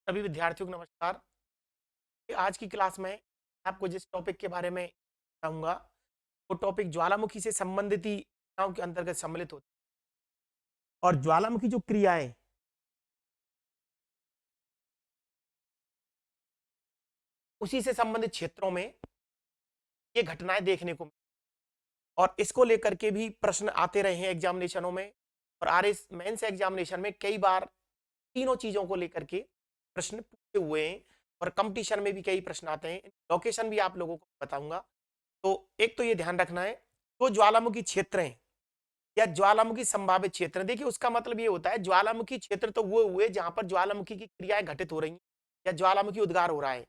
सभी विद्यार्थियों को नमस्कार। आज की क्लास में आपको जिस टॉपिक के बारे में बताऊंगा वो टॉपिक ज्वालामुखी से संबंधित ही क्रियाओं के अंतर्गत सम्मिलित होता है। और ज्वालामुखी जो क्रियाएं उसी से संबंधित क्षेत्रों में ये घटनाएं देखने को और इसको लेकर के भी प्रश्न आते रहे हैं एग्जामिनेशनों में। और आरएस मेंस एग्जामिनेशन में कई बार तीनों चीजों को लेकर के प्रश्न पूछे हुए हैं और कंपटीशन में भी कई प्रश्न आते हैं। लोकेशन भी आप लोगों को बताऊंगा। तो एक तो ये ध्यान रखना है, तो ज्वालामुखी क्षेत्र हैं या ज्वालामुखी संभावित क्षेत्र, देखिए उसका मतलब ये होता है ज्वालामुखी क्षेत्र तो वो हुए जहां पर ज्वालामुखी की क्रियाएं घटित हो रही हैं या ज्वालामुखी उद्गार हो रहा है।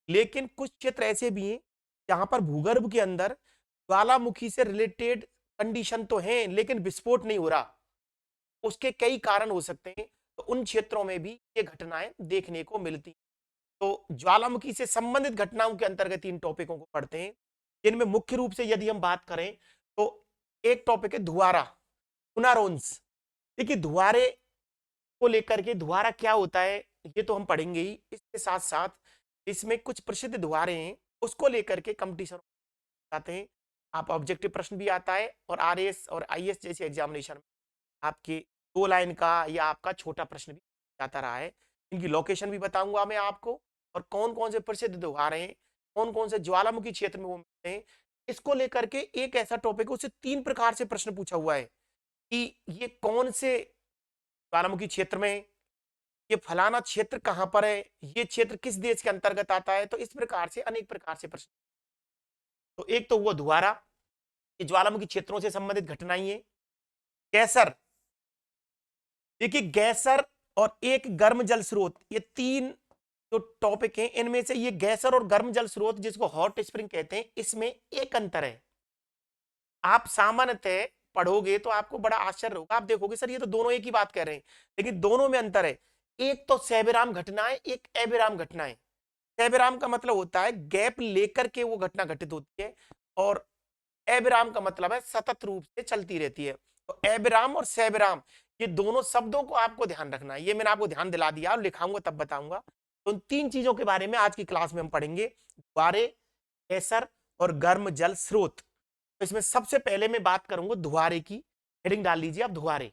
लेकिन कुछ क्षेत्र ऐसे भी हैं जहां पर भूगर्भ के अंदर ज्वालामुखी से रिलेटेड कंडीशन तो है लेकिन विस्फोट नहीं हो रहा। उसके कई कारण हो सकते हैं, तो उन क्षेत्रों में भी ये घटनाएं देखने को मिलती। तो ज्वालामुखी से संबंधित घटनाओं के अंतर्गत इन टॉपिकों को पढ़ते हैं, जिनमें मुख्य रूप से यदि हम बात करें तो एक टॉपिक है धुआरा, फुनारोन्स। देखिए धुआरे को लेकर के धुआरा क्या होता है ये तो हम पढ़ेंगे ही, इसके साथ साथ इसमें कुछ प्रसिद्ध धुआरे हैं उसको लेकर के कंपटीशन आते हैं। आप ऑब्जेक्टिव प्रश्न भी आता है और आरएएस और आईएएस जैसे एग्जामिनेशन में आपके 2 लाइन का या आपका छोटा प्रश्न भी आता रहा है। इनकी लोकेशन भी बताऊंगा मैं आपको और कौन कौन से प्रसिद्ध धुआरे हैं, कौन कौन से ज्वालामुखी क्षेत्र में वो मिलते हैं। इसको लेकर के एक ऐसा टॉपिक है उससे 3 प्रकार से प्रश्न पूछा हुआ है कि ये कौन से ज्वालामुखी क्षेत्र में, ये फलाना क्षेत्र कहां पर है, ये क्षेत्र किस देश के अंतर्गत आता है। तो इस प्रकार से अनेक प्रकार से प्रश्न। तो एक तो वो धुआरा, ये ज्वालामुखी क्षेत्रों से संबंधित घटनाएं है। गैसर, देखिए गैसर और एक गर्म जल स्रोत, ये 3 जो टॉपिक हैं इनमें से ये गैसर और गर्म जल स्रोत जिसको हॉट स्प्रिंग कहते हैं, इसमें एक अंतर है। आप सामान्यतः पढ़ोगे तो आपको बड़ा आश्चर्य होगा, आप देखोगे सर ये तो दोनों एक ही बात कह रहे हैं, लेकिन दोनों में अंतर है। एक तो सेबेराम घटनाएं, एक एबेराम घटनाएं। सेबेराम का मतलब होता है गैप लेकर के वो घटना घटित होती है और एबेराम का मतलब है सतत रूप से चलती रहती है। तो एबेराम और सेबेराम ये दोनों शब्दों को आपको ध्यान रखना है, ये मैंने आपको ध्यान दिला दिया और लिखाऊंगा तब बताऊंगा। तो उन 3 चीजों के बारे में आज की क्लास में हम पढ़ेंगे, द्वारे, केसर और गर्म जल स्रोत। तो इसमें सबसे पहले मैं बात करूंगा धुआरे की। हेडिंग डाल लीजिए आप, धुआरे।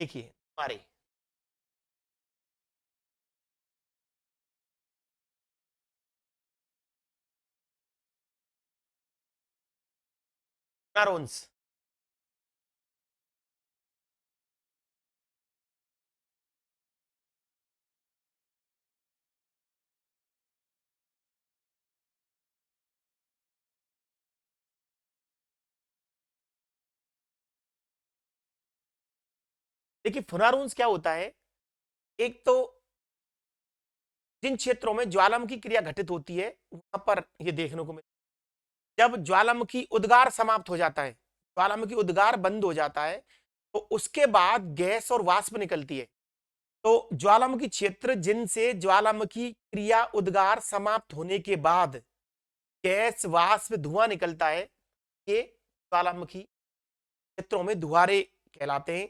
देखिए धुआरे, नारोन्स। देखिए फुनारोन्स क्या होता है, एक तो जिन क्षेत्रों में ज्वालामुखी क्रिया घटित होती है वहां पर ये देखने को मिलता है। जब ज्वालामुखी उद्गार समाप्त हो जाता है, ज्वालामुखी उद्गार बंद हो जाता है, तो उसके बाद गैस और वाष्प निकलती है। तो ज्वालामुखी क्षेत्र जिनसे ज्वालामुखी क्रिया उद्गार समाप्त होने के बाद गैस वाष्प धुआं निकलता है, ये ज्वालामुखी क्षेत्रों में धुआरे कहलाते हैं।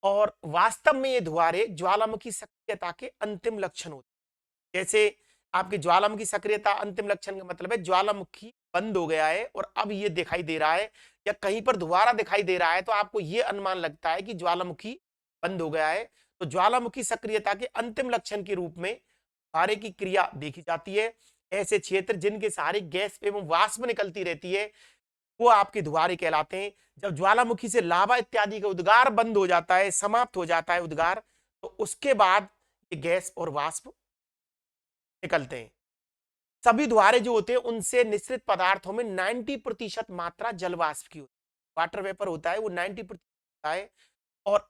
और वास्तव में ये धुआरे ज्वालामुखी सक्रियता के अंतिम लक्षण होते हैं। जैसे आपकी ज्वालामुखी सक्रियता अंतिम लक्षण का मतलब है ज्वालामुखी बंद हो गया है और अब ये दिखाई दे रहा है या कहीं पर धुआरा दिखाई दे रहा है, तो आपको ये अनुमान लगता है कि ज्वालामुखी बंद हो गया है। तो ज्वालामुखी सक्रियता के अंतिम लक्षण के रूप में धुआरे की क्रिया देखी जाती है। ऐसे क्षेत्र जिनके सहारे गैस एवं वाष्प निकलती रहती है वो आपके धुआरे कहलाते हैं। जब ज्वालामुखी से लावा इत्यादि का उद्गार बंद हो जाता है, समाप्त हो जाता है उद्गार, तो उसके बाद ये गैस और वाष्प निकलते हैं। सभी धुआरे जो होते हैं उनसे निश्चित पदार्थों में 90% मात्रा जल वाष्प की होती है। वाटर वेपर होता है वो 90% होता है। और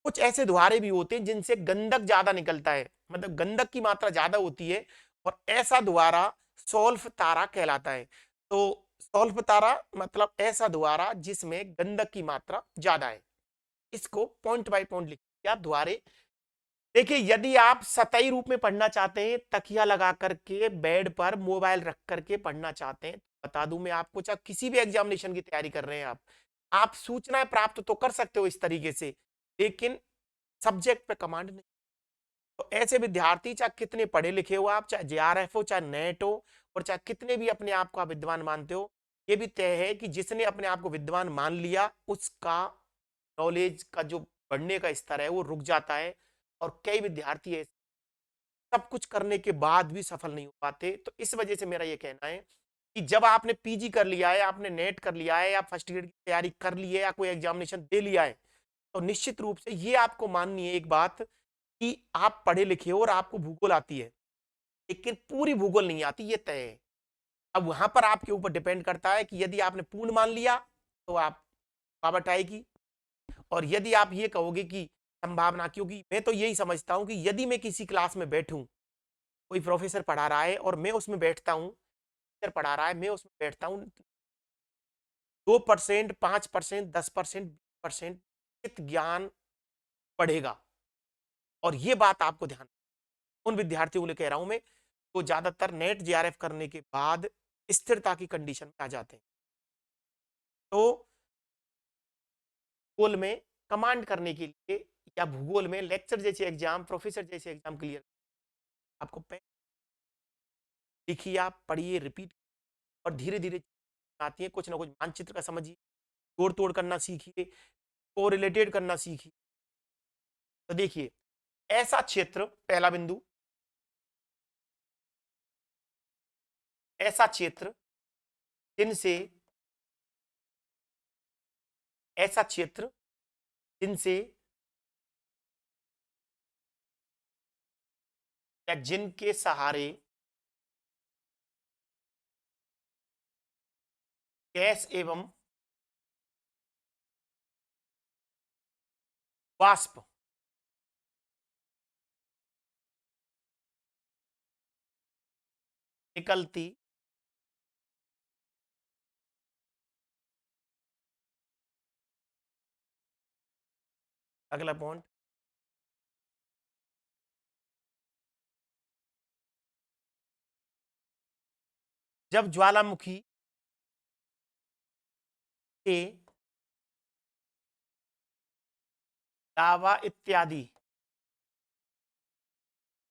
कुछ ऐसे धुआरे भी होते हैं जिनसे गंधक ज्यादा निकलता है, मतलब गंधक की मात्रा ज्यादा होती है, और ऐसा धुआरा सॉल्फ तारा कहलाता है। तो सॉल्फ तारा मतलब ऐसा धुआरा जिसमें गंधक की मात्रा ज्यादा है। इसको पॉइंट बाय पॉइंट लिखिए आप, धुआरे देखिए, यदि आप सतही रूप में पढ़ना चाहते हैं, तकिया लगा करके बेड पर मोबाइल रख करके पढ़ना चाहते हैं, बता दूं मैं आपको, चाहे किसी भी एग्जामिनेशन की तैयारी कर रहे हैं आप सूचनाएं प्राप्त तो कर सकते हो इस तरीके से, लेकिन सब्जेक्ट पे कमांड नहीं। तो ऐसे विद्यार्थी, चाहे कितने पढ़े लिखे हो आप, चाहे जेआरएफ हो, चाहे नेट हो, और चाहे कितने भी अपने आप को आप विद्वान मानते हो, ये भी तय है कि जिसने अपने आप को विद्वान मान लिया, उसका नॉलेज का जो बढ़ने का स्तर है वो रुक जाता है। और कई विद्यार्थी ऐसे सब कुछ करने के बाद भी सफल नहीं हो पाते। तो इस वजह से मेरा ये कहना है कि जब आपने पीजी कर लिया है, आपने नेट कर लिया है, या फर्स्ट ग्रेड की तैयारी कर ली है, या कोई एग्जामिनेशन दे लिया है, तो निश्चित रूप से ये आपको माननी है एक बात, कि आप पढ़े लिखे हो और आपको भूगोल आती है, लेकिन पूरी भूगोल नहीं आती, ये तय है। अब वहां पर आपके ऊपर डिपेंड करता है कि यदि आपने पूर्ण मान लिया तो आप पावट आएगी, और यदि आप ये कहोगे कि संभावना, क्योंकि मैं तो यही समझता हूं कि यदि मैं किसी क्लास में बैठूं, कोई प्रोफेसर पढ़ा रहा है और मैं उसमें बैठता हूं, टीचर पढ़ा रहा है मैं उसमें बैठता हूं, 2%, 5%, 10%, 20% ज्ञान बढ़ेगा। और ये बात आपको ध्यान, उन विद्यार्थियों के लिए कह रहा हूं मैं, तो ज्यादातर नेट जेआरएफ करने के बाद स्थिरता की कंडीशन में आ जाते हैं। तो भूगोल में कमांड करने के लिए, या भूगोल में लेक्चर जैसे एग्जाम, प्रोफेसर जैसे एग्जाम क्लियर, आपको लिखिए, आप पढ़िए, रिपीट, और धीरे धीरे आती है, कुछ ना कुछ मानचित्र का समझिए, जोड़ तोड़ करना सीखिए, को रिलेटेड करना सीखिए। तो देखिए, ऐसा क्षेत्र, पहला बिंदु, ऐसा क्षेत्र जिनसे, ऐसा क्षेत्र जिनसे या जिनके सहारे गैस एवं वाष्प निकलती, अगला पॉइंट, जब ज्वालामुखी के लावा इत्यादि,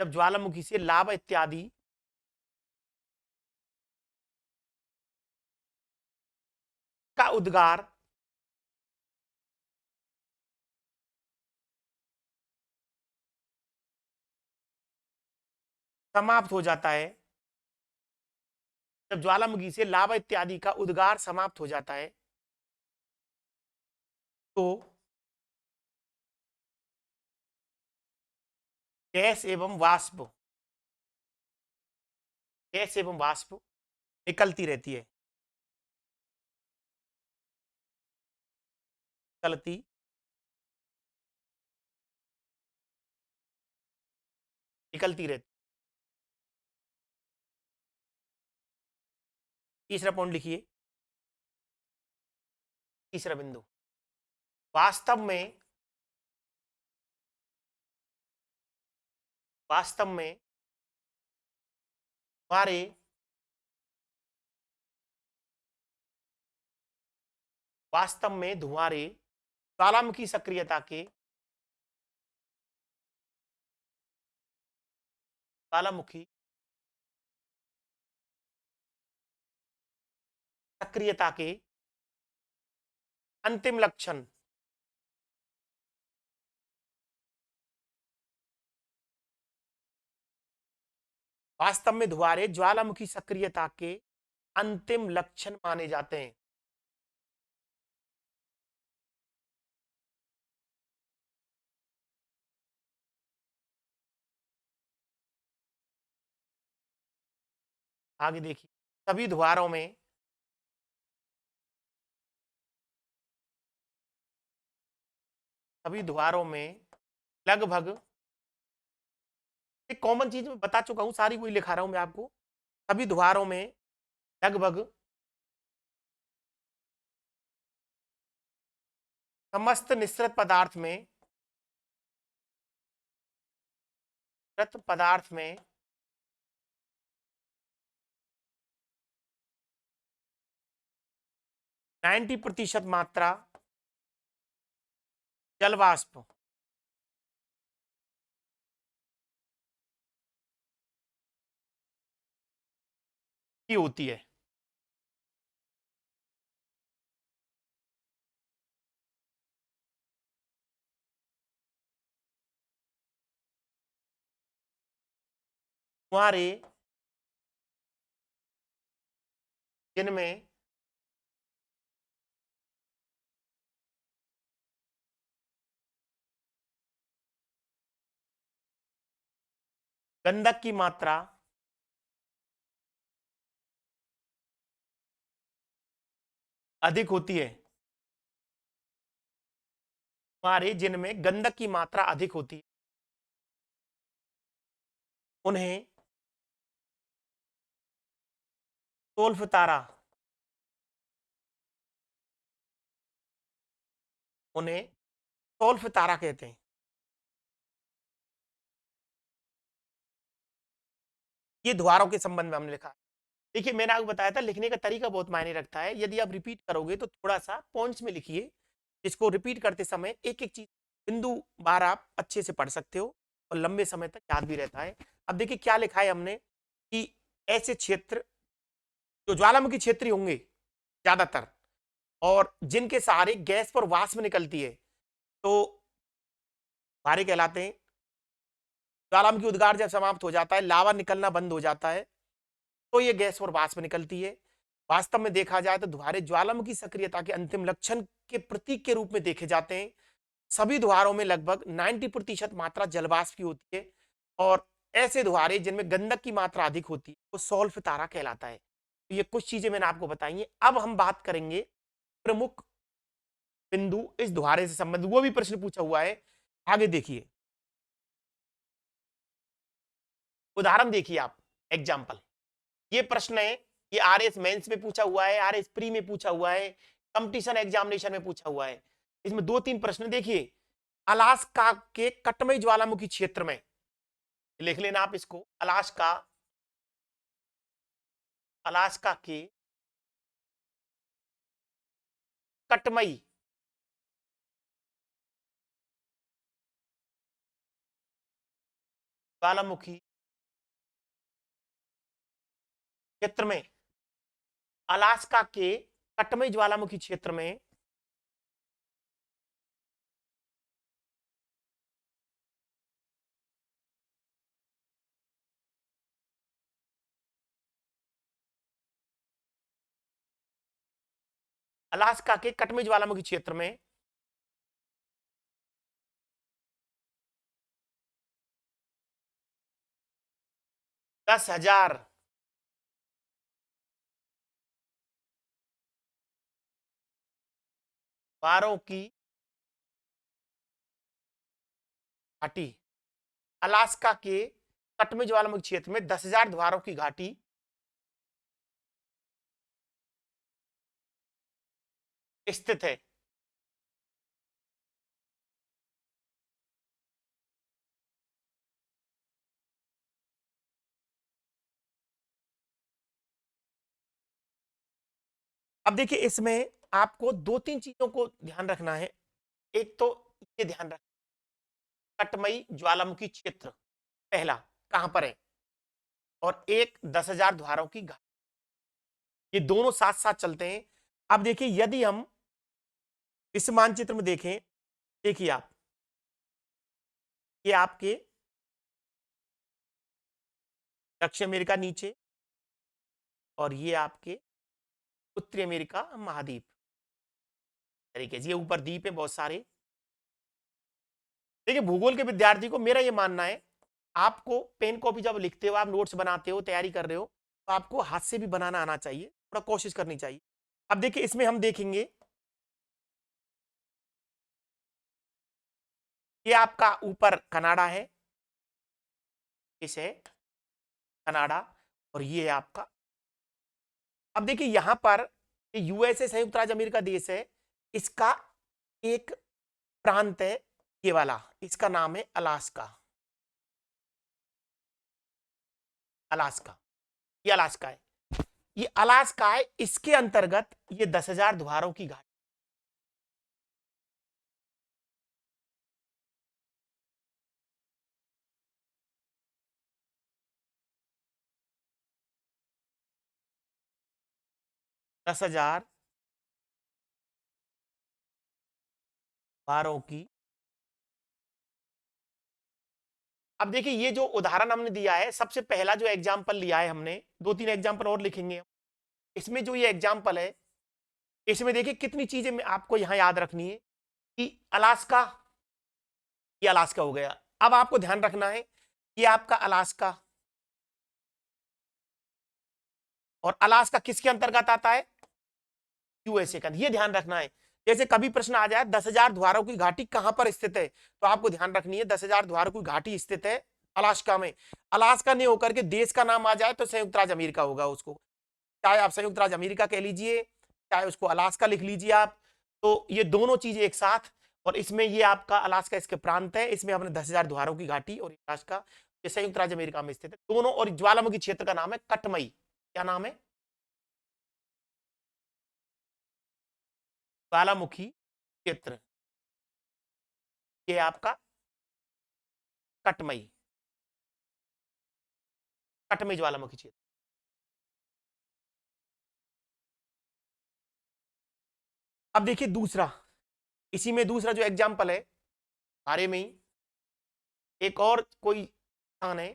जब ज्वालामुखी से लावा इत्यादि का उद्गार समाप्त हो जाता है, जब ज्वालामुखी से लावा इत्यादि का उद्गार समाप्त हो जाता है, तो गैस एवं वाष्प, गैस एवं वाष्प निकलती रहती है, निकलती, निकलती रहती। तीसरा पॉइंट लिखिए, तीसरा बिंदु, वास्तव में, वास्तव में हमारे वास्तव में धुआंरे ज्वालामुखी सक्रियता के, ज्वालामुखी सक्रियता के अंतिम लक्षण, वास्तव में धुआंरे ज्वालामुखी सक्रियता के अंतिम लक्षण माने जाते हैं। आगे देखिए, सभी धुआरों में, सभी धुआरों में लगभग, एक कॉमन चीज मैं बता चुका हूं, सारी वही लिखा रहा हूं मैं आपको, सभी धुआरों में लगभग समस्त निश्रित पदार्थ में तृतीय पदार्थ में 90% मात्रा जल वाष्प की होती है। कुंवारे जिनमें गंधक की मात्रा अधिक होती है, कुंवारे जिनमें गंधक की मात्रा अधिक होती है, उन्हें सोल्फ तारा, उन्हें सोल्फ तारा कहते हैं। ये द्वारों के संबंध में हमने लिखा। देखिए मैंने आपको बताया था लिखने का तरीका बहुत मायने रखता है। यदि आप रिपीट करोगे तो थोड़ा सा पॉइंट्स में लिखिए, इसको रिपीट करते समय एक एक चीज बिंदु बार आप अच्छे से पढ़ सकते हो और लंबे समय तक याद भी रहता है। अब देखिए क्या लिखा है हमने कि ऐसे क्षेत्र जो ज्वालामुखी क्षेत्र होंगे ज्यादातर और जिनके सहारे गैस पर वाष्प निकलती है तो भारे कहलाते हैं। ज्वालामुखी उद्गार जब समाप्त हो जाता है, लावा निकलना बंद हो जाता है, तो ये गैस और वाष्प निकलती है। वास्तव में देखा जाए तो द्वारे ज्वालामुखी सक्रियता के अंतिम लक्षण के प्रतीक के रूप में देखे जाते हैं। सभी द्वारों में लगभग 90% मात्रा जलवाष्प की होती है और ऐसे द्वारे जिनमें गंधक की मात्रा अधिक होती है वो सॉल्फ तारा कहलाता है। तो ये कुछ चीजें मैंने आपको बताई हैं। अब हम बात करेंगे प्रमुख बिंदु इस द्वारे से संबंधित, वो भी प्रश्न पूछा हुआ है। आगे देखिए, उदाहरण देखिए आप, एग्जाम्पल। ये प्रश्न है, ये आरएस मेंस में पूछा हुआ है, आरएस प्री में पूछा हुआ है, कंपटीशन एग्जामिनेशन में पूछा हुआ है। इसमें दो तीन प्रश्न देखिए। अलास्का के कटमई ज्वालामुखी क्षेत्र में, लिख लेना आप इसको, अलास्का, अलास्का के कटमई ज्वालामुखी क्षेत्र में, अलास्का के कटमई ज्वालामुखी क्षेत्र में अलास्का के कटमई ज्वालामुखी क्षेत्र में 10,000 बारों की घाटी, अलास्का के कटमई ज्वालामुखी क्षेत्र में 10,000 द्वारों की घाटी स्थित है। अब देखिए इसमें आपको दो तीन चीजों को ध्यान रखना है। एक तो ये ध्यान रख, कटमई ज्वालामुखी क्षेत्र पहला कहां पर है, और एक 10,000 द्वारों की घाटी, ये दोनों साथ साथ चलते हैं। अब देखिए यदि हम इस मानचित्र में देखें, देखिए आप, ये आपके दक्षिण अमेरिका नीचे और ये आपके उत्तरी अमेरिका महाद्वीप तरीके से, ये ऊपर द्वीप है बहुत सारे। देखिए भूगोल के विद्यार्थी को मेरा ये मानना है, आपको पेन कॉपी जब लिखते हो, आप नोट्स बनाते हो, तैयारी कर रहे हो, तो आपको हाथ से भी बनाना आना चाहिए, थोड़ा कोशिश करनी चाहिए। अब देखिए इसमें हम देखेंगे, ये आपका ऊपर कनाडा है, इस है कनाडा, और ये है आपका। अब देखिए यहां पर यूएसए संयुक्त राज्य अमेरिका देश है, इसका एक प्रांत है ये वाला, इसका नाम है अलास्का। अलास्का, ये अलास्का है, ये अलास्का है, इसके अंतर्गत ये 10,000 द्वारों की घाटी। दस हजार द्वारों की। अब देखिए ये जो उदाहरण हमने दिया है, सबसे पहला जो एग्जाम्पल लिया है हमने, दो तीन एग्जाम्पल और लिखेंगे। इसमें जो ये एग्जाम्पल है, इसमें देखिए कितनी चीजें आपको यहां याद रखनी है कि अलास्का, ये अलास्का हो गया। अब आपको ध्यान रखना है कि आपका अलास्का, और अलास्का किसके अंतर्गत आता है? यूएसए का। ये ध्यान रखना है। जैसे कभी प्रश्न आ जाए 10,000 द्वारों की घाटी कहां पर स्थित है, तो आपको ध्यान रखनी है 10,000 द्वारों की घाटी स्थित है अलास्का में। अलास्का नहीं होकर के देश का नाम आ जाए तो संयुक्त राज्य अमेरिका होगा उसको, चाहे आप संयुक्त राज्य अमेरिका कह लीजिए, चाहे उसको अलास्का लिख लीजिए आप। तो ये दोनों चीजें एक साथ, और इसमें ये आपका अलास्का इसके प्रांत है, इसमें हमने 10,000 द्वारों की घाटी, और अलास्का ये संयुक्त राज्य अमेरिका में स्थित है दोनों। और ज्वालामुखी क्षेत्र का नाम है कटमई। क्या नाम है? ज्वालामुखी क्षेत्र, ये आपका कटमई, कटमई ज्वालामुखी क्षेत्र। अब देखिए दूसरा, इसी में दूसरा जो एग्जाम्पल है बारे में ही, एक और कोई स्थान है,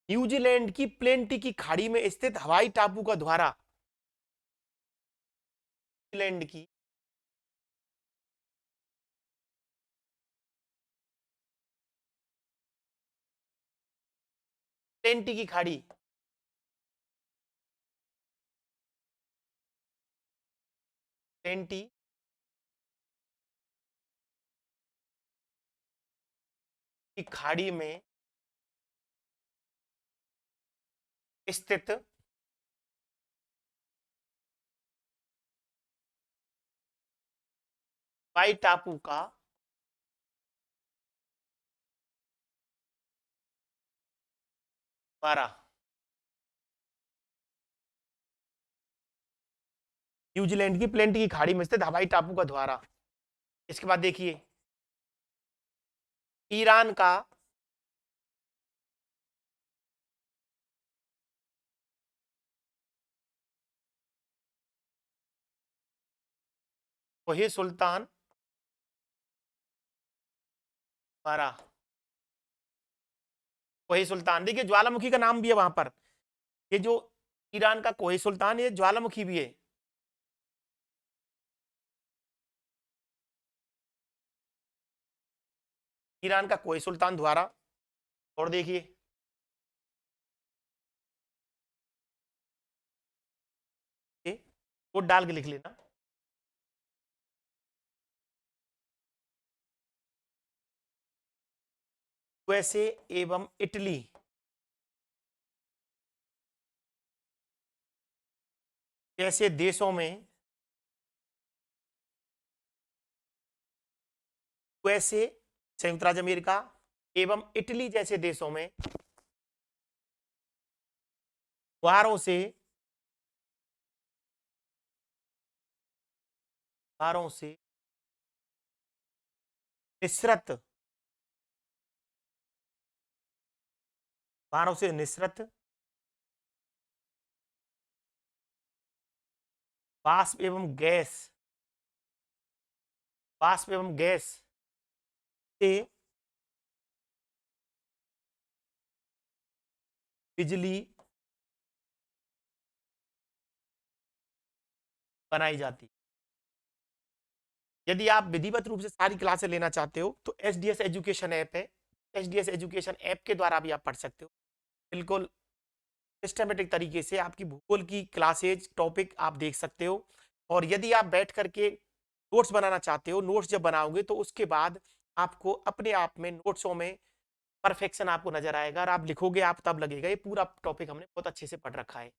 न्यूजीलैंड की प्लेंटी की खाड़ी में स्थित हवाई टापू का द्वारा, न्यूजीलैंड की प्लेंटी की खाड़ी, प्लेंटी की खाड़ी में स्थित हवाई टापू का द्वारा, न्यूजीलैंड की प्लेंटी की खाड़ी में स्थित हवाई टापू का द्वारा। इसके बाद देखिए ईरान का वही सुल्तान द्वारा, वही सुल्तान, देखिए ज्वालामुखी का नाम भी है वहां पर, ये जो ईरान का कोही सुल्तान, ये ज्वालामुखी भी है। ईरान का कोही सुल्तान द्वारा। और देखिए कोड डाल के लिख लेना, यूएसए एवं इटली जैसे देशों में, यूएसए संयुक्त राज्य अमेरिका एवं इटली जैसे देशों में द्वारों से, द्वारों से निसृत, द्वारों से निसृत वाष्प एवं गैस, वाष्प एवं गैस से बिजली बनाई जाती। यदि आप विधिवत रूप से सारी क्लासें लेना चाहते हो तो एचडीएस एजुकेशन ऐप है, एचडीएस एजुकेशन ऐप के द्वारा भी आप पढ़ सकते हो। बिल्कुल सिस्टमेटिक तरीके से आपकी भूगोल की क्लासेज टॉपिक आप देख सकते हो। और यदि आप बैठ करके नोट्स बनाना चाहते हो, नोट्स जब बनाओगे तो उसके बाद आपको अपने आप में नोट्सों में परफेक्शन आपको नजर आएगा, और आप लिखोगे आप तब लगेगा ये पूरा टॉपिक हमने बहुत अच्छे से पढ़ रखा है।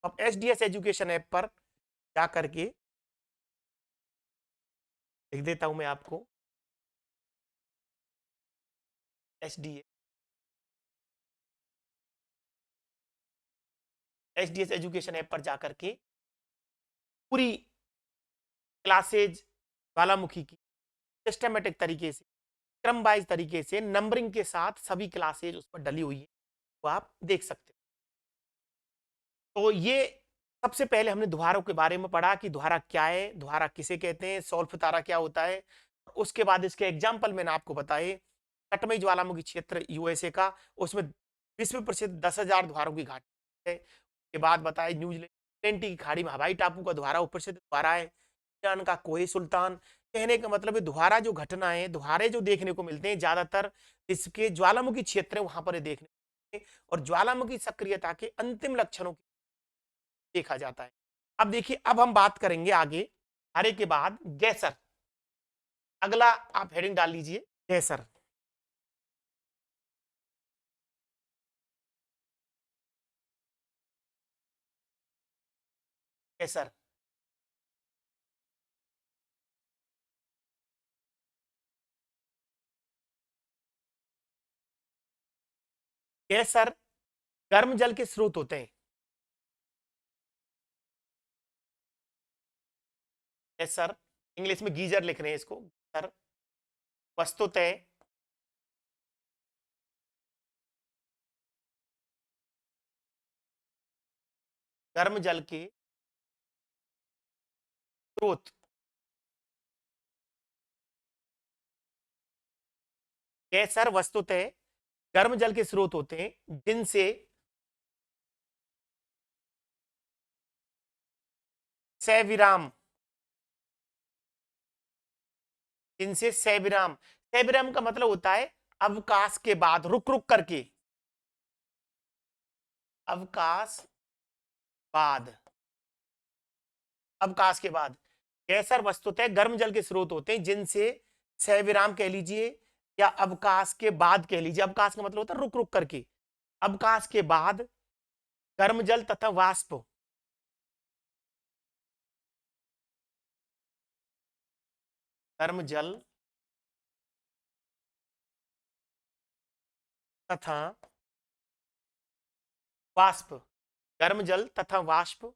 अब एचडीएस एजुकेशन ऐप पर जा करके लिख देता हूं मैं आपको, एचडीएस एचडीएस एजुकेशन ऐप पर जाकर के पूरी क्लासेज ज्वालामुखी की सिस्टमेटिक तरीके से, क्रम वाइज तरीके से, नंबरिंग के साथ सभी क्लासेज उस पर डली हुई है, वो आप देख सकते हैं। तो ये सबसे पहले हमने दोहारों के बारे में पढ़ा कि दोहारा क्या है, दोहारा किसे कहते हैं, सौल्फ तारा क्या होता है। उसके बाद इसके एग्जाम्पल मैंने आपको बताए, कटमई ज्वालामुखी क्षेत्र यूएसए का, उसमें विश्व प्रसिद्ध 10,000 दोहारों की घाटी है। उसके बाद बताए न्यूजीलैंड की खाड़ी में हवाई टापू का दोहारा प्रसिद्ध दोहारा है। ईरान का कोहे सुल्तान। कहने का मतलब है दोहारा जो घटना है, दोहारे जो देखने को मिलते हैं ज्यादातर इसके ज्वालामुखी क्षेत्र है वहां पर देखने को मिलते हैं, और ज्वालामुखी सक्रियता के अंतिम लक्षणों देखा जाता है। अब देखिए, अब हम बात करेंगे आगे हरे के बाद गैसर। अगला आप हेडिंग डाल लीजिए, गैसर। गैसर गैसर गर्म जल के स्रोत होते हैं। गैसर, इंग्लिश में गीजर लिख रहे हैं इसको, गैसर वस्तुतः गर्म जल के स्रोत। गैसर वस्तुतः गर्म जल के स्रोत होते हैं जिनसे सविराम, जिनसे सविराम, सविराम का मतलब होता है अवकाश के बाद, रुक रुक करके, अवकाश बाद, अवकाश के बाद। गैसर वस्तुतः गर्म जल के स्रोत होते हैं जिनसे सविराम कह लीजिए या अवकाश के बाद कह लीजिए, अवकाश का मतलब होता है रुक रुक करके, अवकाश के बाद गर्म जल तथा वाष्प, गर्म जल तथा वाष्प, गर्म जल तथा वाष्प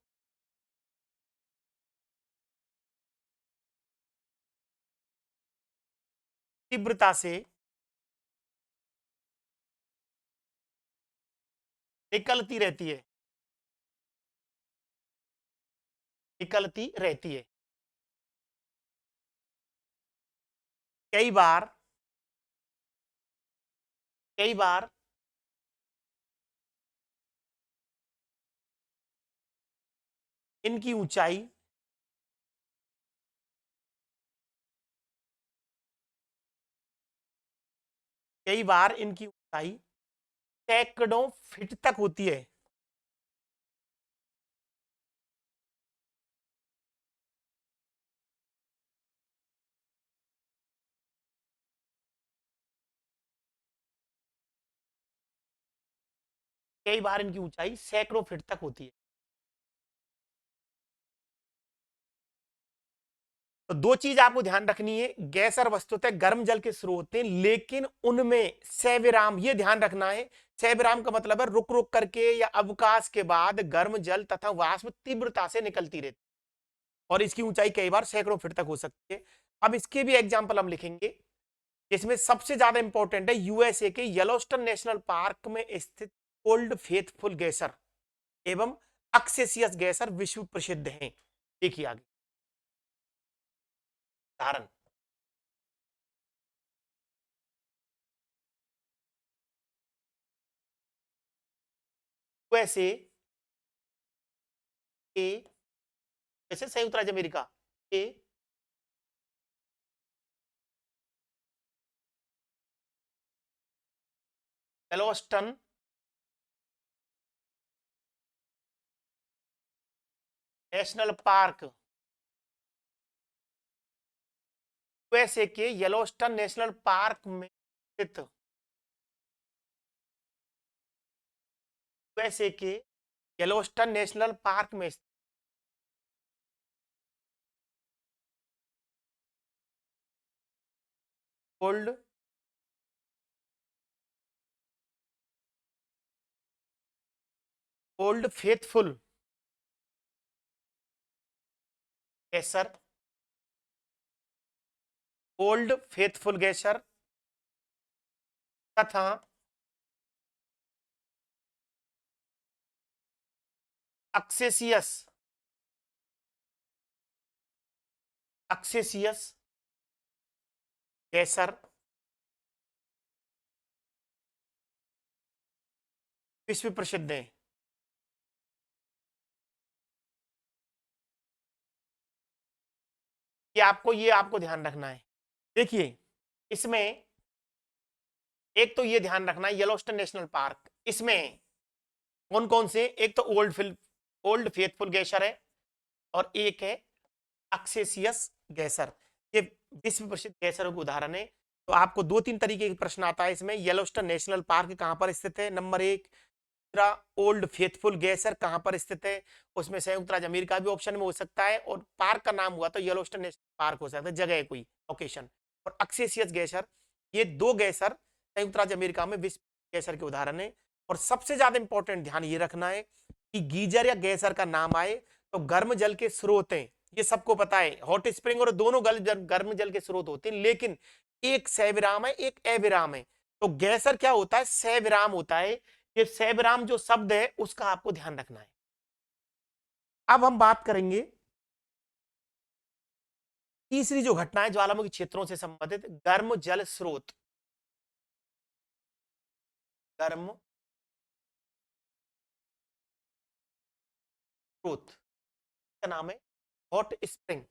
तीव्रता से निकलती रहती है, निकलती रहती है। कई बार, कई बार इनकी ऊंचाई कई बार इनकी ऊंचाई सैकड़ों फीट तक होती है। कई बार इनकी ऊंचाई सैकड़ों फीट तक होती है। तो दो चीज आपको ध्यान रखनी है, गैस और वस्तुतः गर्म जल के स्रोत हैं, लेकिन उनमें सविराम, ये ध्यान रखना है, सविराम का मतलब है रुक रुक करके या अवकाश के बाद गर्म जल तथा वाष्प तीव्रता से निकलती रहती है, और इसकी ऊंचाई कई बार सैकड़ों फीट तक हो सकती है। अब इसके भी एग्जाम्पल हम लिखेंगे, इसमें सबसे ज्यादा इंपॉर्टेंट है यूएसए के येलोस्टन नेशनल पार्क में स्थित ओल्ड फेथफुल गैसर एवं अक्सेसियस गैसर विश्व प्रसिद्ध हैं। देखिए आगे उदाहरण, यूएसए के, जैसे संयुक्त राज्य अमेरिका के येलोस्टन नेशनल पार्क, यूएसए के येलोस्टन नेशनल पार्क में स्थित, यूएसए के येलोस्टन नेशनल पार्क में old old faithful गैसर, old faithful गैसर तथा अक्सेसियस अक्सेसियस गैसर विश्व प्रसिद्ध है। ये आपको ध्यान रखना है। देखिए, इसमें एक तो ये ध्यान रखना है, येलोस्टोन नेशनल पार्क, इसमें कौन कौन से, एक तो ओल्ड फेथफुल गैसर है और एक है अक्सेसियस गैसर। ये विश्व प्रसिद्ध गैसरों के उदाहरण है। तो आपको दो तीन तरीके के प्रश्न आता है इसमें। येलोस्टोन नेशनल पार्क कहां पर स्थित है, नंबर एक। दूसरा, ओल्ड फेथफुल गैसर कहां पर स्थित है, उसमें संयुक्त राज्य अमेरिका भी ऑप्शन में हो सकता है, और पार्क का नाम हुआ तो येलोस्टोन नेशनल पार्क हो सकता है, जगह है कोई, लोकेशन। और अक्सेसियस गैसर, ये दो गैसर संयुक्त राज्य अमेरिका में विश्व गैसर के उदाहरण है। और सबसे ज्यादा इंपॉर्टेंट ध्यान ये रखना है कि गीजर या गैसर का नाम आए तो गर्म जल के स्रोत हैं, ये सबको पता है, हॉट स्प्रिंग और दोनों गर्म जल के स्रोत होते हैं, लेकिन एक सविराम है एक अविराम है। तो गैसर क्या होता है, सविराम होता है। ये सविराम जो शब्द है उसका आपको ध्यान रखना है। अब हम बात करेंगे तीसरी जो घटना है ज्वालामुखी क्षेत्रों से संबंधित, गर्म जल स्रोत। गर्म स्रोत का नाम है hot spring.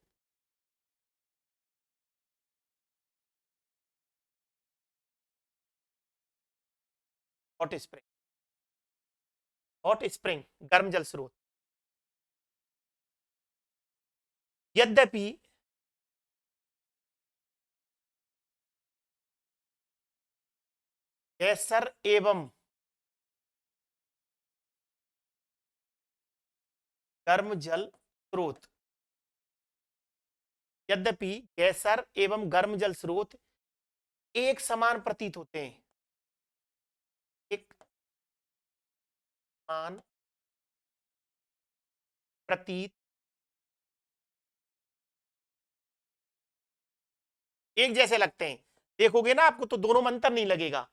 Hot spring, hot spring गर्म जल स्रोत। यद्यपि गैसर एवं गर्म जल स्रोत, यद्यपि गैसर एवं गर्म जल स्रोत एक समान प्रतीत होते हैं, एक समान प्रतीत, एक जैसे लगते हैं, देखोगे ना आपको तो दोनों में अंतर नहीं लगेगा,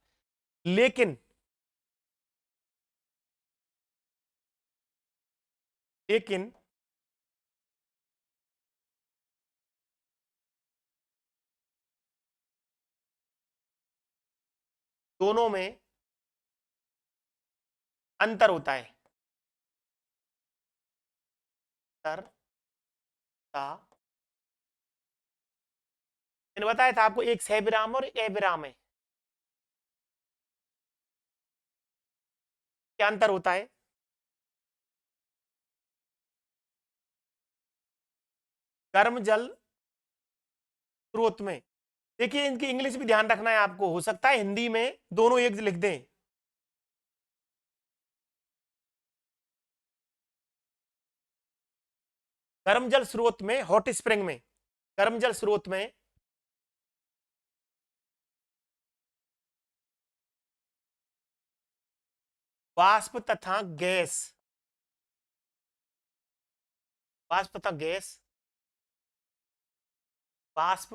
लेकिन लेकिन दोनों में अंतर होता है। अंतर का मैंने बताया था आपको, एक सविराम और एक अविराम है। क्या अंतर होता है, गर्म जल स्रोत में, देखिए इनकी इंग्लिश भी ध्यान रखना है आपको, हो सकता है हिंदी में दोनों एक लिख दें। गर्म जल स्रोत में, हॉट स्प्रिंग में, गर्म जल स्रोत में वाष्प तथा गैस, वाष्प तथा गैस, वाष्प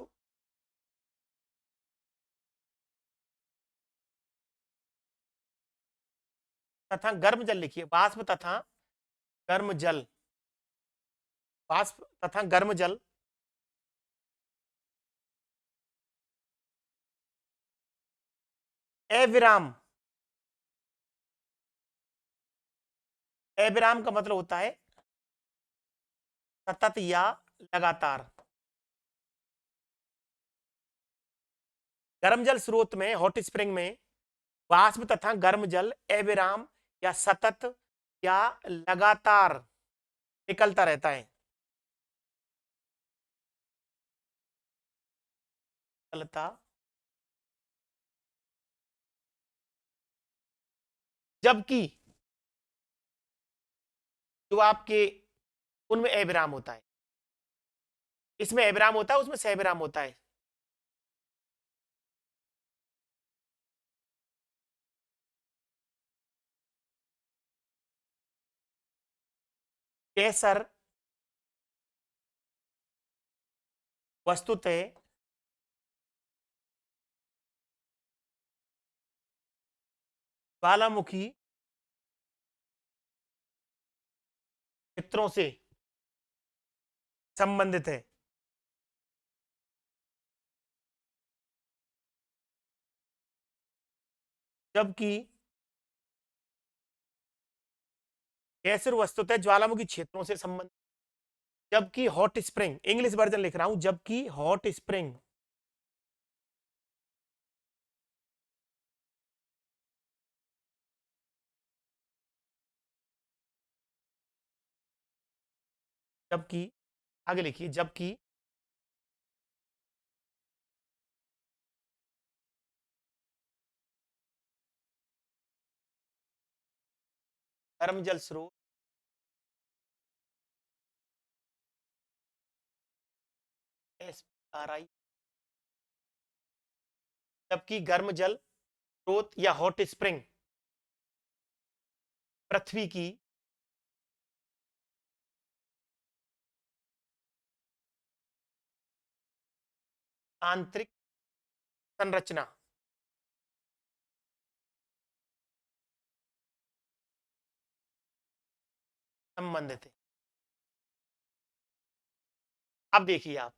तथा गर्म जल लिखिए, वाष्प तथा गर्म जल, वाष्प तथा गर्म जल अविराम, अविराम का मतलब होता है सतत या लगातार। गर्म जल स्रोत में, हॉट स्प्रिंग में वाष्प तथा गर्म जल अविराम या सतत या लगातार निकलता रहता है, निकलता, जबकि जो आपके उनमें अविराम होता है, इसमें अविराम होता है उसमें सविराम होता है। कैसर वस्तुतः ज्वालामुखी क्षेत्रों से संबंधित है। जबकि कैसर वस्तुतः ज्वालामुखी क्षेत्रों से संबंधित, जबकि हॉट स्प्रिंग, इंग्लिश वर्जन लिख रहा हूं, जबकि हॉट स्प्रिंग जबकि आगे लिखिए, जबकि गर्म जल स्रोत SPRI, जबकि गर्म जल स्रोत या हॉट स्प्रिंग पृथ्वी की आंतरिक संरचना संबंधित है। अब देखिए आप,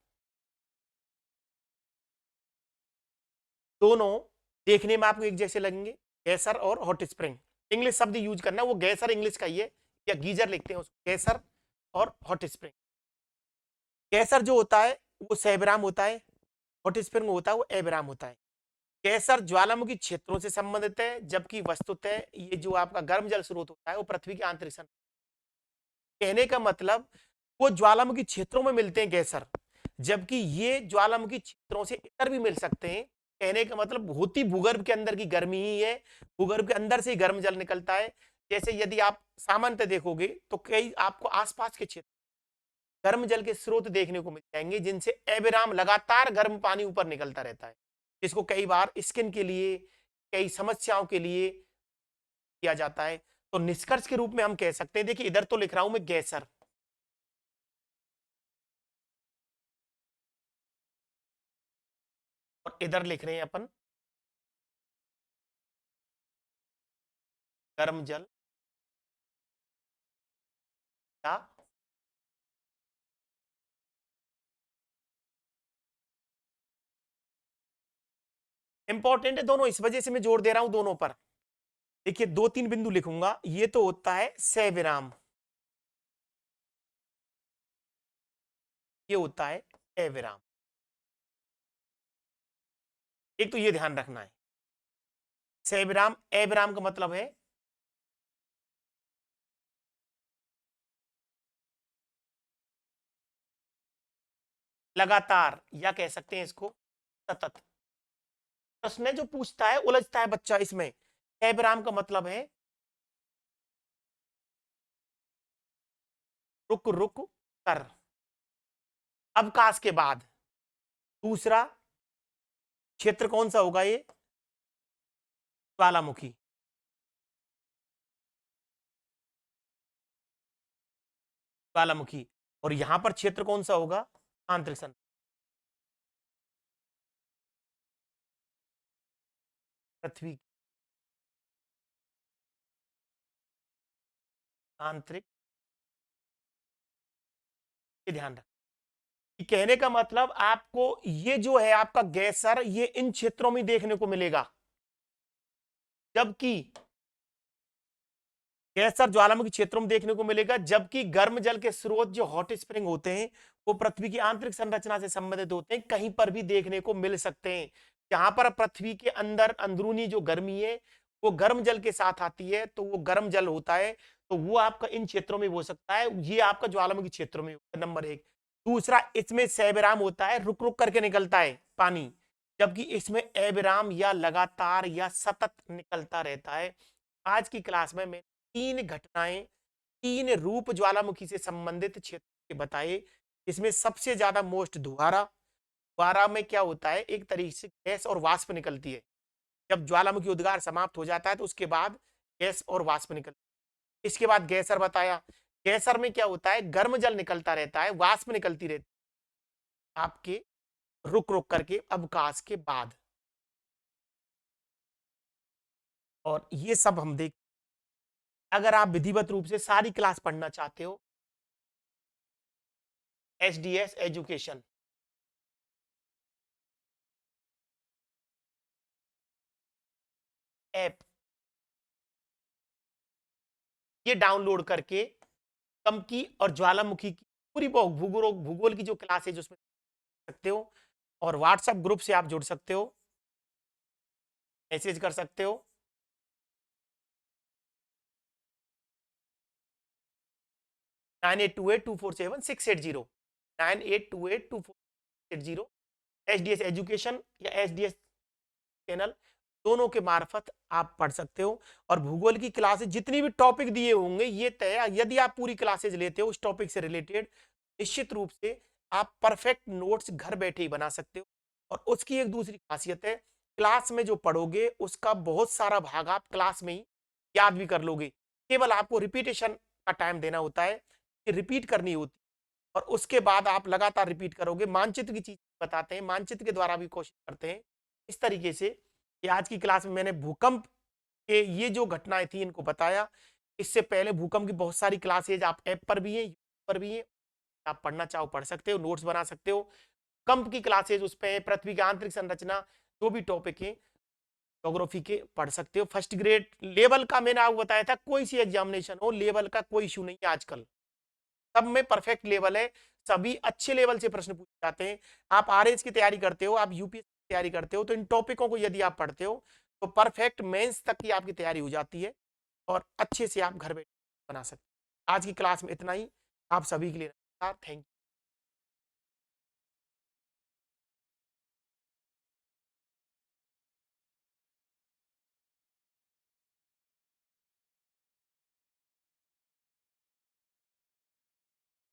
दोनों देखने में आपको एक जैसे लगेंगे, गैसर और हॉट स्प्रिंग। इंग्लिश शब्द यूज करना, वो गैसर इंग्लिश का ही है, या गीजर लिखते हैं उसको, गैसर और हॉट स्प्रिंग। गैसर जो होता है वो सैबराम होता है, हॉट स्प्रिंग होता है वो एबराम होता है। गैसर ज्वालामुखी क्षेत्रों से संबंधित है, जबकि वस्तुतः ये जो आपका गर्म जल स्रोत होता है वो पृथ्वी के आंतरिक संरचना। कहने का मतलब वो ज्वालामुखी क्षेत्रों में मिलते हैं गैसर, जबकि ये ज्वालामुखी क्षेत्रों से इतर भी मिल सकते हैं। कहने का मतलब होती भूगर्भ के अंदर की गर्मी ही है, भूगर्भ के अंदर से ही गर्म जल निकलता है। जैसे यदि आप सामान्यतः देखोगे तो कई आपको आसपास के क्षेत्र गर्म जल के स्रोत देखने को मिल जाएंगे, जिनसे एबिराम लगातार गर्म पानी ऊपर निकलता रहता है, जिसको कई बार स्किन के लिए, कई समस्याओं के लिए किया जाता है। तो निष्कर्ष के रूप में हम कह सकते हैं, देखिए इधर तो लिख रहा हूं मैं गैसर, और इधर लिख रहे हैं अपन गर्म जल या इंपॉर्टेंट है दोनों, इस वजह से मैं जोर दे रहा हूं दोनों पर। देखिए 2-3 बिंदु लिखूंगा, ये तो होता है सविराम, ये होता है अविराम। एक तो ये ध्यान रखना है, सविराम अविराम का मतलब है लगातार, या कह सकते हैं इसको सतत। प्रश्न जो पूछता है, उलझता है बच्चा इसमें। अविराम का मतलब है रुक रुक कर, अवकाश के बाद। दूसरा क्षेत्र कौन सा होगा, ये ज्वालामुखी। ज्वालामुखी, और यहां पर क्षेत्र कौन सा होगा, आंतरिक संरचना, पृथ्वी की आंतरिक। ये ध्यान रख, कहने का मतलब आपको ये जो है आपका गैसर, ये इन क्षेत्रों में देखने को मिलेगा, जबकि गैसर ज्वालामुखी क्षेत्रों में देखने को मिलेगा, जबकि गर्म जल के स्रोत जो हॉट स्प्रिंग होते हैं वो पृथ्वी की आंतरिक संरचना से संबंधित होते हैं, कहीं पर भी देखने को मिल सकते हैं। जहां पर पृथ्वी के अंदर अंदरूनी जो गर्मी है वो गर्म जल के साथ आती है, तो वो गर्म जल होता है, तो वो आपका इन क्षेत्रों में हो सकता है, ये आपका ज्वालामुखी क्षेत्रों में, नंबर एक। दूसरा, इसमें सैबराम होता है, रुक रुक करके निकलता है पानी, जबकि इसमें अविराम या लगातार या सतत निकलता रहता है। आज की क्लास में मैं 3 घटनाएं, 3 रूप ज्वालामुखी से संबंधित क्षेत्र के बताए। इसमें सबसे ज्यादा मोस्ट धुआरा। धुआरा में क्या होता है, एक तरीके से गैस और वाष्प निकलती है। जब ज्वालामुखी उद्गार समाप्त हो जाता है तो उसके बाद गैस और वाष्प निकलती है। इसके बाद गैसर बताया, गैसर में क्या होता है, गर्म जल निकलता रहता है, वाष्प निकलती रहती है आपके रुक रुक करके अवकाश के बाद। और ये सब हम देख, अगर आप विधिवत रूप से सारी क्लास पढ़ना चाहते हो, एचडीएस एजुकेशन ऐप, ये डाउनलोड करके कम की और ज्वालामुखी की पूरी भूगोल भूगोल की जो क्लास है, जो उसमें सकते हो। और व्हाट्सएप ग्रुप से आप जुड़ सकते हो, मैसेज कर सकते हो। 9828247680, 9828247680, एचडीएस एजुकेशन या एचडीएस चैनल, दोनों के मार्फत आप पढ़ सकते हो। और भूगोल की क्लासेज जितनी भी टॉपिक दिए होंगे, ये तय, यदि आप पूरी क्लासेज लेते हो उस टॉपिक से रिलेटेड, निश्चित रूप से आप परफेक्ट नोट्स घर बैठे ही बना सकते हो। और उसकी एक दूसरी खासियत है, क्लास में जो पढ़ोगे उसका बहुत सारा भाग आप क्लास में ही याद भी कर लोगे। केवल आपको रिपीटेशन का टाइम देना होता है, कि रिपीट करनी होती है, और उसके बाद आप लगातार रिपीट करोगे। मानचित्र की चीज बताते हैं, मानचित्र के द्वारा भी कोशिश करते हैं इस तरीके से कि आज की क्लास में मैंने भूकंप के ये जो घटनाएं थी इनको बताया। इससे पहले भूकंप की बहुत सारी क्लासेज आप ऐप पर भी हैं, यूट्यूब पर भी हैं, आप पढ़ना चाहो पढ़ सकते हो, नोट्स बना सकते हो। कंप की क्लासेज उस पे है, पृथ्वी की आंतरिक संरचना, जो भी टॉपिक है ज्योग्राफी के पढ़ सकते हो। फर्स्ट ग्रेड लेवल का मैंने आपको बताया था, कोई सी एग्जामिनेशन हो, लेवल का कोई इशू नहीं है आजकल, सब में परफेक्ट लेवल है, सभी अच्छे लेवल से प्रश्न पूछे जाते हैं। आप आरएस की तैयारी करते हो, आप यूपीएससी की तैयारी करते हो, तो इन टॉपिकों को यदि आप पढ़ते हो तो परफेक्ट मेंस तक की आपकी तैयारी हो जाती है, और अच्छे से आप घर बैठे बना सकते हो। आज की क्लास में इतना ही, आप सभी के लिए थैंक यू।